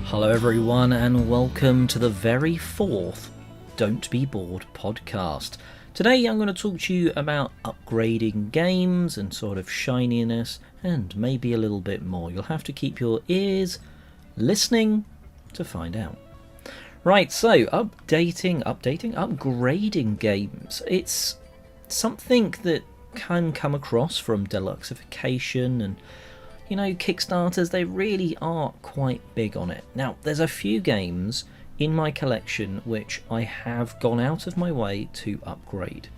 Hello everyone and welcome to the very fourth Don't Be Bored podcast. Today I'm going to talk to you about upgrading games and sort of shininess and maybe a little bit more. You'll have to keep your ears listening to find out. Right, so upgrading games. It's something that can come across from deluxification and Kickstarters, they really are quite big on it. Now, there's a few games in my collection which I have gone out of my way to upgrade.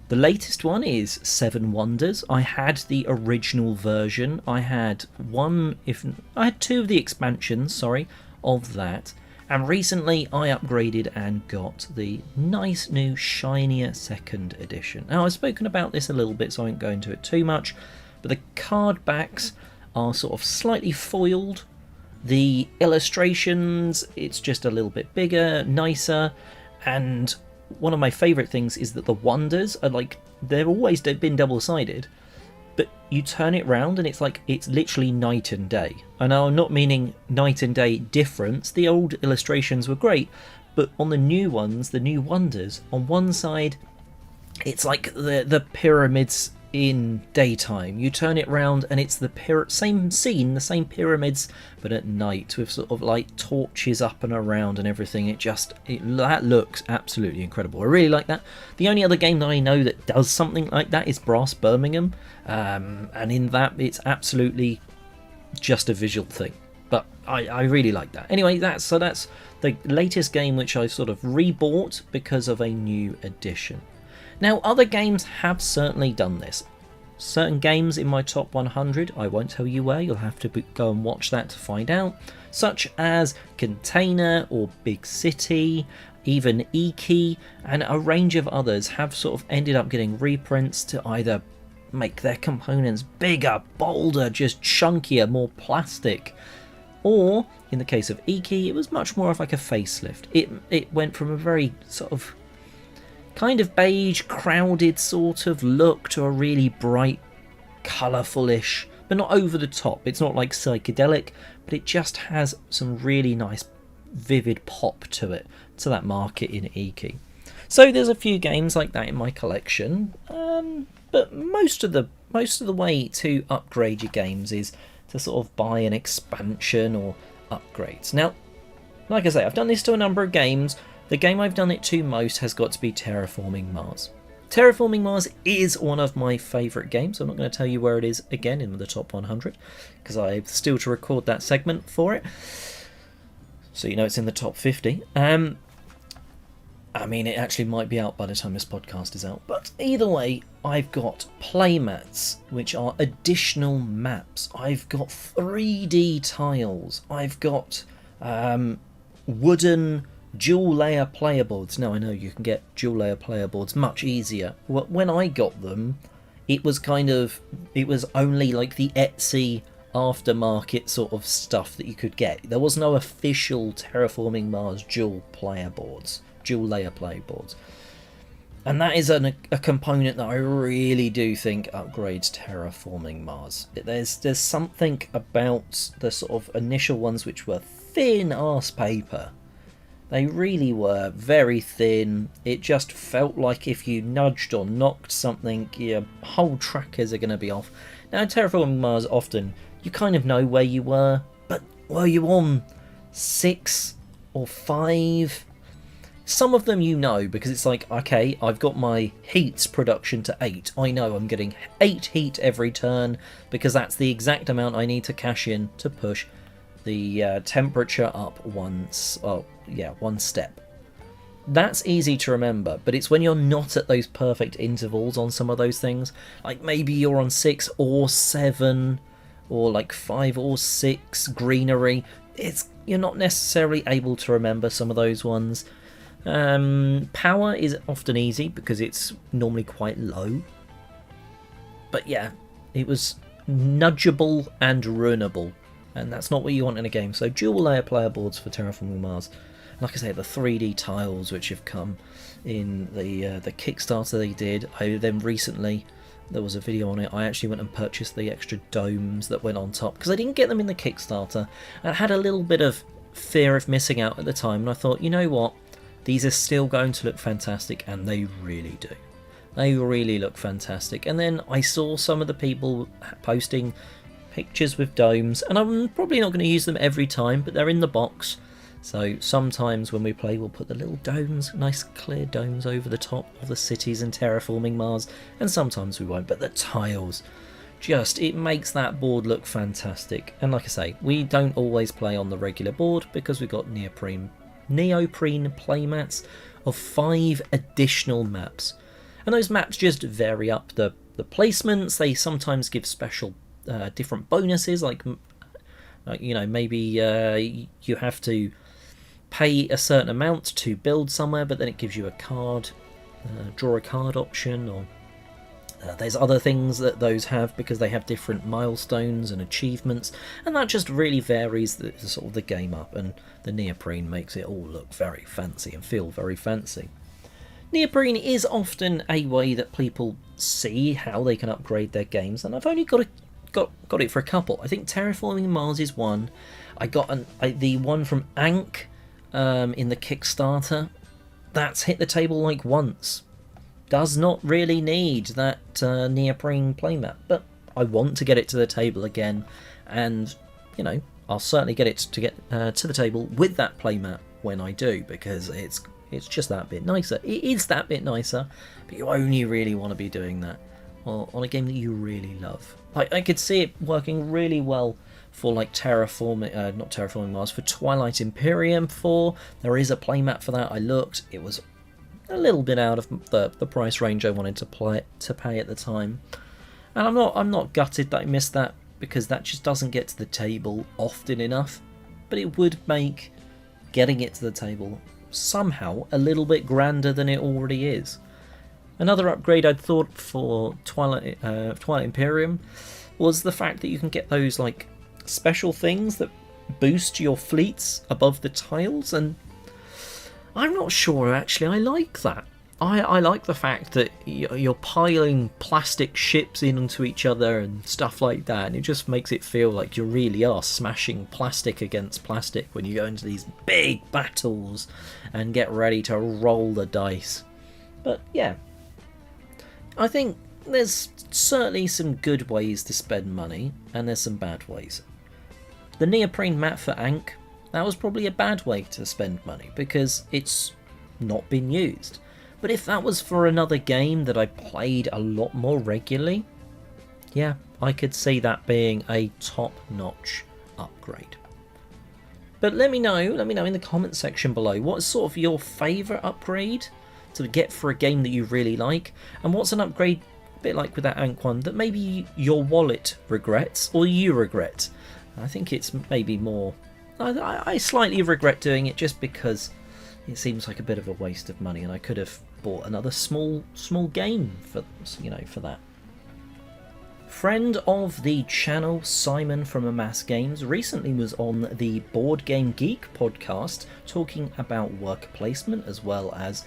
The latest one is Seven Wonders. I had the original version. I had two of the expansions, of that. And recently I upgraded and got the nice new shinier second edition. Now, I've spoken about this a little bit, so I won't go into it too much. But the card backs are sort of slightly foiled. The illustrations, it's just a little bit bigger, nicer. And one of my favourite things is that the wonders are they've always been double-sided. But you turn it round and it's literally night and day. And I'm not meaning night and day difference. The old illustrations were great. But on the new ones, the new wonders, on one side, it's like the pyramids in daytime. You turn it round and it's the same scene, the same pyramids, but at night with sort of like torches up and around and everything. That looks absolutely incredible. I really like that. The only other game that I know that does something like that is Brass Birmingham, and in that it's absolutely just a visual thing. But I really like that. Anyway, that's the latest game which I sort of rebought because of a new edition. Now, other games have certainly done this. Certain games in my top 100, I won't tell you where, you'll have to go and watch that to find out, such as Container or Big City, even Iki, and a range of others have sort of ended up getting reprints to either make their components bigger, bolder, just chunkier, more plastic, or, in the case of Iki, it was much more of like a facelift. It went from a very sort of kind of beige, crowded sort of look to a really bright, colourful-ish, but not over the top. It's not like psychedelic, but it just has some really nice, vivid pop to it, to that market in Iki. So there's a few games like that in my collection, but most of the way to upgrade your games is to sort of buy an expansion or upgrades. Now, like I say, I've done this to a number of games. The game I've done it to most has got to be Terraforming Mars. Terraforming Mars is one of my favourite games. I'm not going to tell you where it is again in the top 100, because I still to record that segment for it. So it's in the top 50. I mean, it actually might be out by the time this podcast is out. But either way, I've got playmats, which are additional maps. I've got 3D tiles. I've got wooden dual layer player boards. Now, I know you can get dual layer player boards much easier. When I got them, it was only like the Etsy aftermarket sort of stuff that you could get. There was no official Terraforming Mars dual layer player boards. And that is a component that I really do think upgrades Terraforming Mars. There's something about the sort of initial ones which were thin ass paper. They really were very thin. It just felt like if you nudged or knocked something, your whole trackers are going to be off. Now, in Terraforming Mars, often you kind of know where you were, but were you on 6 or 5? Some of them because it's like, okay, I've got my heats production to 8. I know I'm getting 8 heat every turn because that's the exact amount I need to cash in to push the temperature up one step. That's easy to remember, but it's when you're not at those perfect intervals on some of those things, like maybe you're on 6 or 7 or like 5 or 6 greenery, you're not necessarily able to remember some of those ones. Power is often easy because it's normally quite low, but yeah, it was nudgeable and ruinable. And that's not what you want in a game. So dual layer player boards for Terraforming Mars. Like I say, the 3D tiles which have come in the Kickstarter they did. I then recently there was a video on it, I actually went and purchased the extra domes that went on top, because I didn't get them in the Kickstarter. I had a little bit of fear of missing out at the time, and I thought, you know what, these are still going to look fantastic, and they really do. They really look fantastic. And then I saw some of the people posting pictures with domes, and I'm probably not going to use them every time, but they're in the box. So sometimes when we play, we'll put the little domes, nice clear domes over the top of the cities and terraforming Mars, and sometimes we won't. But the tiles, it makes that board look fantastic. And like I say, we don't always play on the regular board because we've got neoprene playmats of 5 additional maps. And those maps just vary up the placements. They sometimes give special different bonuses, like you know, maybe you have to pay a certain amount to build somewhere, but then it gives you a card, draw a card option, or there's other things that those have because they have different milestones and achievements, and that just really varies the sort of the game up, and the neoprene makes it all look very fancy and feel very fancy. Neoprene is often a way that people see how they can upgrade their games, and I've only got it for a couple. I think Terraforming Mars is one. I got the one from Ankh in the Kickstarter. That's hit the table like once. Does not really need that neoprene playmat, but I want to get it to the table again, and you know, I'll certainly get it to the table with that playmat when I do, because it's just that bit nicer. It is that bit nicer, but you only really want to be doing that on a game that you really love. Like, I could see it working really well for like not Terraforming Mars, for Twilight Imperium 4. There is a playmat for that. I looked, it was a little bit out of the price range I wanted to pay at the time, and I'm not gutted that I missed that, because that just doesn't get to the table often enough. But it would make getting it to the table somehow a little bit grander than it already is. Another upgrade I'd thought for Twilight Imperium was the fact that you can get those like special things that boost your fleets above the tiles, and I'm not sure actually I like that. I like the fact that you're piling plastic ships into each other and stuff like that, and it just makes it feel like you really are smashing plastic against plastic when you go into these big battles and get ready to roll the dice. But yeah, I think there's certainly some good ways to spend money, and there's some bad ways. The neoprene mat for Ankh, that was probably a bad way to spend money because it's not been used. But if that was for another game that I played a lot more regularly, yeah, I could see that being a top-notch upgrade. But let me know in the comment section below, what's sort of your favourite upgrade to get for a game that you really like, and what's an upgrade, a bit like with that Ankh one, that maybe your wallet regrets or you regret. I think it's maybe more, I slightly regret doing it just because it seems like a bit of a waste of money, and I could have bought another small game for that. Friend of the channel, Simon from Amass Games, recently was on the Board Game Geek podcast talking about worker placement, as well as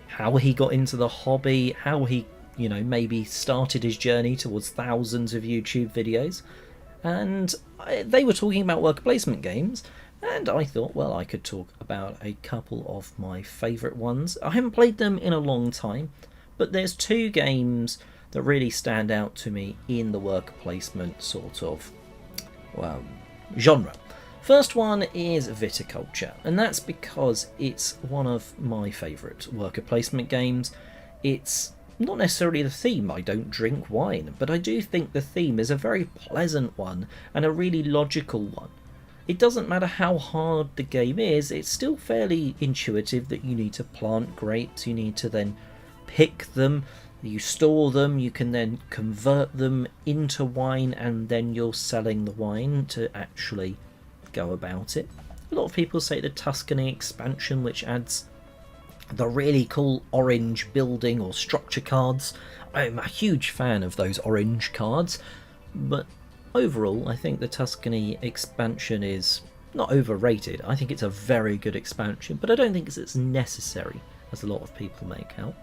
how he got into the hobby, how he, maybe started his journey towards thousands of YouTube videos. And they were talking about worker placement games, and I thought, well, I could talk about a couple of my favourite ones. I haven't played them in a long time, but there's 2 games that really stand out to me in the worker placement sort of genre. First one is Viticulture, and that's because it's one of my favourite worker placement games. It's not necessarily the theme, I don't drink wine, but I do think the theme is a very pleasant one and a really logical one. It doesn't matter how hard the game is, it's still fairly intuitive that you need to plant grapes, you need to then pick them, you store them, you can then convert them into wine, and then you're selling the wine to actually go about it. A lot of people say the Tuscany expansion, which adds the really cool orange building or structure cards. I'm a huge fan of those orange cards, but overall I think the Tuscany expansion is not overrated. I think it's a very good expansion, but I don't think it's as necessary as a lot of people make out.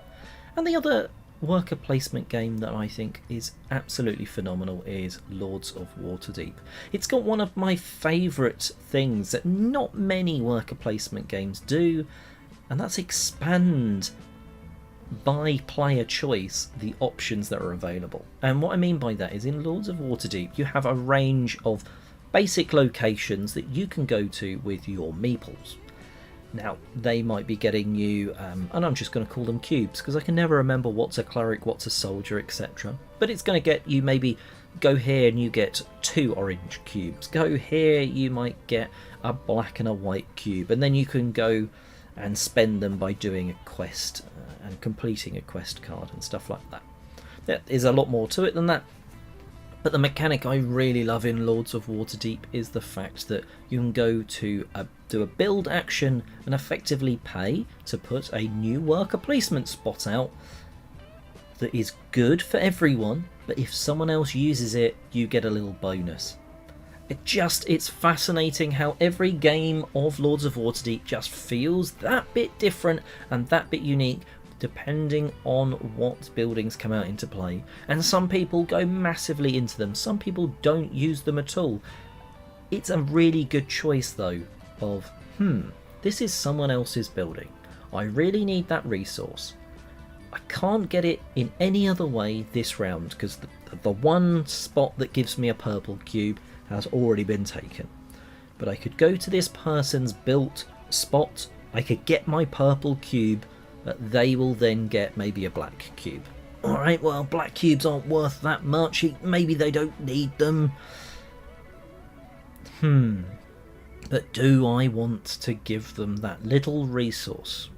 And the other worker placement game that I think is absolutely phenomenal is Lords of Waterdeep. It's got one of my favourite things that not many worker placement games do, and that's expand by player choice the options that are available. And what I mean by that is in Lords of Waterdeep you have a range of basic locations that you can go to with your meeples. Now they might be getting you and I'm just going to call them cubes because I can never remember what's a cleric, what's a soldier, etc. But it's going to get you, maybe go here and you get 2 orange cubes, go here you might get a black and a white cube, and then you can go and spend them by doing a quest and completing a quest card and stuff like that. There is a lot more to it than that, but the mechanic I really love in Lords of Waterdeep is the fact that you can go to do a build action and effectively pay to put a new worker placement spot out that is good for everyone, but if someone else uses it you get a little bonus. It's fascinating how every game of Lords of Waterdeep just feels that bit different and that bit unique depending on what buildings come out into play. And some people go massively into them, some people don't use them at all. It's a really good choice though of, this is someone else's building. I really need that resource. I can't get it in any other way this round because the one spot that gives me a purple cube has already been taken. But I could go to this person's built spot, I could get my purple cube, but they will then get maybe a black cube. Alright, well, black cubes aren't worth that much, maybe they don't need them. But do I want to give them that little resource?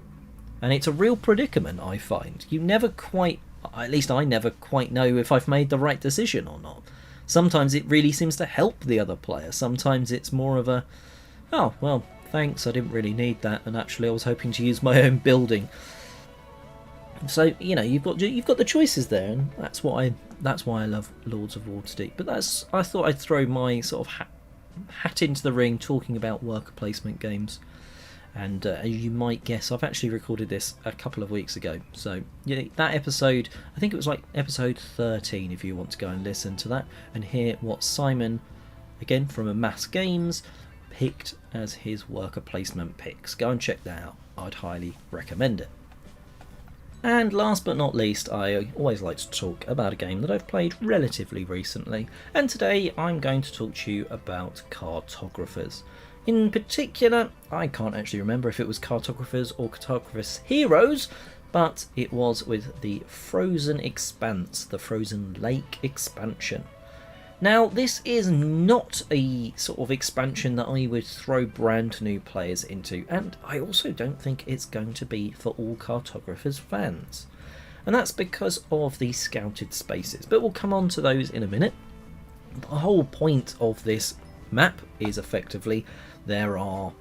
And it's a real predicament, I find. You never quite, at least I never quite know if I've made the right decision or not. Sometimes it really seems to help the other player. Sometimes it's more of a, oh, well, thanks, I didn't really need that, and actually I was hoping to use my own building. So, you know, you've got the choices there, and that's why I love Lords of Waterdeep. But I thought I'd throw my sort of hat into the ring talking about worker placement games. And as you might guess, I've actually recorded this a couple of weeks ago. So yeah, that episode, I think it was like episode 13 if you want to go and listen to that and hear what Simon, again from Amass Games, picked as his worker placement picks. Go and check that out. I'd highly recommend it. And last but not least, I always like to talk about a game that I've played relatively recently. And today I'm going to talk to you about Cartographers. In particular, I can't actually remember if it was Cartographers or Cartographers Heroes, but it was with the Frozen Expanse, the Frozen Lake expansion. Now, this is not a sort of expansion that I would throw brand new players into, and I also don't think it's going to be for all Cartographers fans. And that's because of the scouted spaces, but we'll come on to those in a minute. The whole point of this map is effectively there are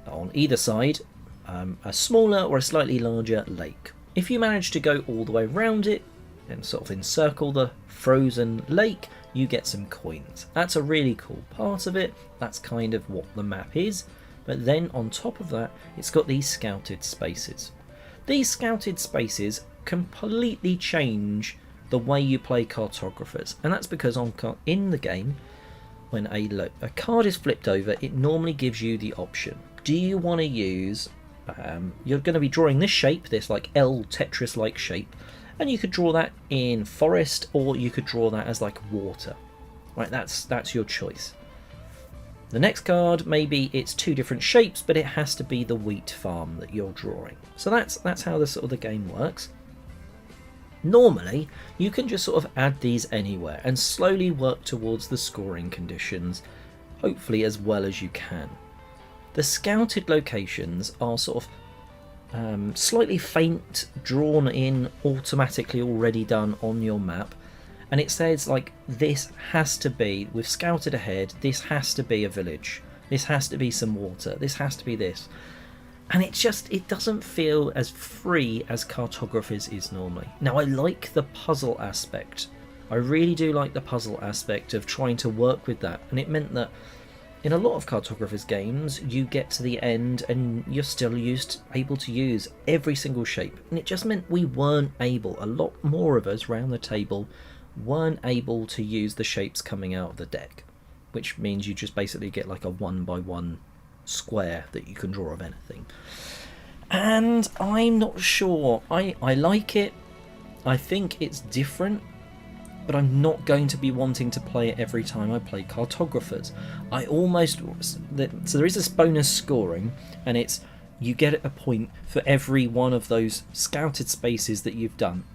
on either side a smaller or a slightly larger lake. If you manage to go all the way around it and sort of encircle the frozen lake, you get some coins. That's a really cool part of it. That's kind of what the map is. But then on top of that, it's got these scouted spaces. These scouted spaces completely change the way you play Cartographers, and that's because in the game, when a card is flipped over, it normally gives you the option. Do you want to use, you're going to be drawing this shape, this like L Tetris-like shape, and you could draw that in forest, or you could draw that as like water. Right, that's your choice. The next card, maybe it's 2 different shapes, but it has to be the wheat farm that you're drawing. So that's how the game works. Normally, you can just sort of add these anywhere and slowly work towards the scoring conditions, hopefully as well as you can. The scouted locations are sort of slightly faint, drawn in, automatically already done on your map, and it says like this has to be, with scouted ahead, this has to be a village, this has to be some water, this has to be this. And it doesn't feel as free as Cartographers is normally. Now, I like the puzzle aspect. I really do like the puzzle aspect of trying to work with that. And it meant that in a lot of cartographers games, you get to the end and you're still able to use every single shape. And it just meant we weren't able, a lot more of us round the table, weren't able to use the shapes coming out of the deck. Which means you just basically get like a 1x1 square that you can draw of anything. And I'm not sure. I like it. I think it's different. But I'm not going to be wanting to play it every time I play cartographers. So there is this bonus scoring, and it's you get a point for every one of those scouted spaces that you've done.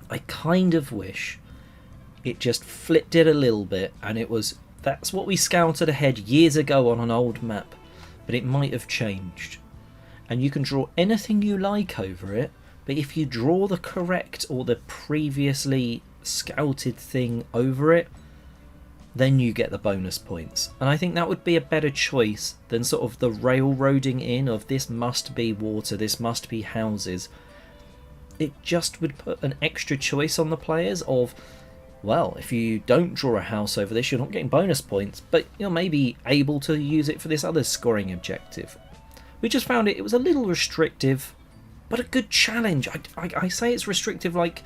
I kind of wish it just flipped it a little bit, and that's what we scouted ahead years ago on an old map, but it might have changed. And you can draw anything you like over it, but if you draw the correct or the previously scouted thing over it, then you get the bonus points. And I think that would be a better choice than sort of the railroading in of this must be water, this must be houses. It just would put an extra choice on the players of, well, if you don't draw a house over this, you're not getting bonus points, but you're maybe able to use it for this other scoring objective. We just found it was a little restrictive, but a good challenge. I say it's restrictive like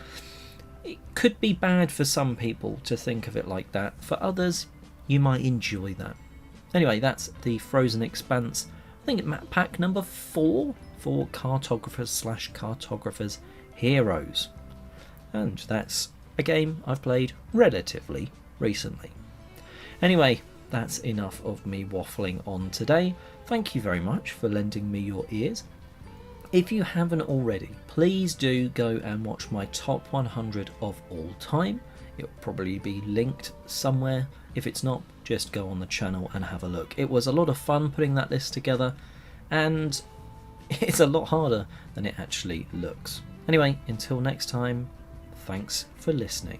it could be bad for some people to think of it like that. For others, you might enjoy that. Anyway, that's the Frozen Expanse. I think map pack number 4 for Cartographers/Cartographers Heroes. And that's a game I've played relatively recently. Anyway, that's enough of me waffling on today. Thank you very much for lending me your ears. If you haven't already, please do go and watch my top 100 of all time. It'll probably be linked somewhere. If it's not, just go on the channel and have a look. It was a lot of fun putting that list together, and it's a lot harder than it actually looks. Anyway, until next time, thanks for listening.